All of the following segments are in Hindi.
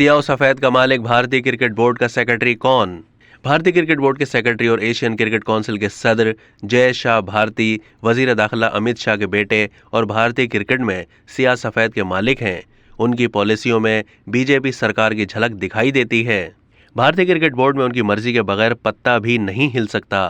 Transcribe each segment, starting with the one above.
सिया और सफेद का मालिक भारतीय क्रिकेट बोर्ड का सेक्रेटरी कौन? भारतीय क्रिकेट बोर्ड के सेक्रेटरी और एशियन क्रिकेट काउंसिल के सदर जय शाह भारती वजीर दाखिला अमित शाह के बेटे और भारतीय क्रिकेट में सिया सफेद के मालिक हैं। उनकी पॉलिसियों में बीजेपी सरकार की झलक दिखाई देती है। भारतीय क्रिकेट बोर्ड में उनकी मर्जी के बगैर पत्ता भी नहीं हिल सकता।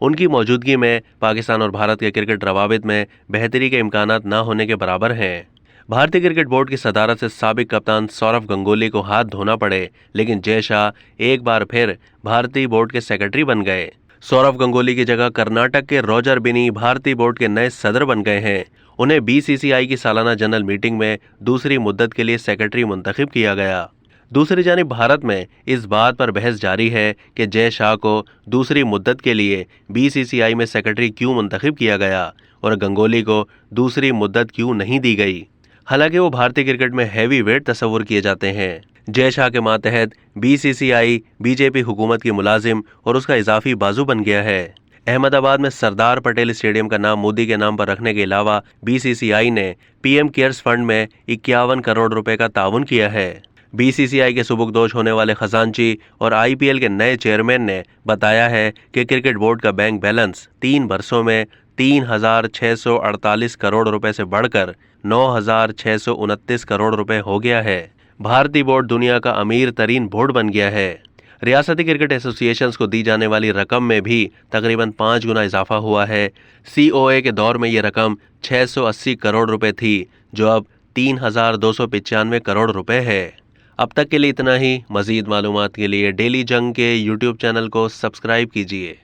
उनकी मौजूदगी में पाकिस्तान और भारत के क्रिकेट रवाबित में बेहतरी के इम्कानात न होने के बराबर हैं। भारतीय क्रिकेट बोर्ड की सदारत से साबिक कप्तान सौरव गंगुली को हाथ धोना पड़े, लेकिन जय शाह एक बार फिर भारतीय बोर्ड के सेक्रेटरी बन गए। सौरव गंगुली की जगह कर्नाटक के रॉजर बिनी भारतीय बोर्ड के नए सदर बन गए हैं। उन्हें बीसीसीआई की सालाना जनरल मीटिंग में दूसरी मुद्दत के लिए सेक्रेटरी मुंतखब किया गया। दूसरी जानिब भारत में इस बात पर बहस जारी है कि जय शाह को दूसरी मुद्दत के लिए बीसीसीआई में सेक्रेटरी क्यों मुंतखब किया गया और गंगुली को दूसरी मुद्दत क्यों नहीं दी गई। हालांकि वो भारतीय क्रिकेट में हैवी वेट तस्वुर किए जाते हैं। जय शाह के मातहत बीसीसीआई बीजेपी हुकूमत की मुलाजिम और उसका इजाफी बाजू बन गया है। अहमदाबाद में सरदार पटेल स्टेडियम का नाम मोदी के नाम पर रखने के अलावा बीसीसीआई ने पीएम केयर्स फंड में 51 करोड़ रुपए का ताउन किया है। बीसीसीआई के सुबुकदोश होने वाले खजांची और आईपीएल के नए चेयरमैन ने बताया है कि क्रिकेट बोर्ड का बैंक बैलेंस 3 वर्षों में 3,648 करोड़ रुपए से बढ़कर 9,629 करोड़ रुपए हो गया है। भारतीय बोर्ड दुनिया का अमीर तरीन बोर्ड बन गया है। रियासती क्रिकेट एसोसिएशंस को दी जाने वाली रकम में भी तकरीबन 5 गुना इजाफा हुआ है। सीओए के दौर में ये रकम 680 करोड़ रुपए थी, जो अब 3,295 करोड़ रुपए है। अब तक के लिए इतना ही। मजीद मालूमात के लिए डेली जंग के यूट्यूब चैनल को सब्सक्राइब कीजिए।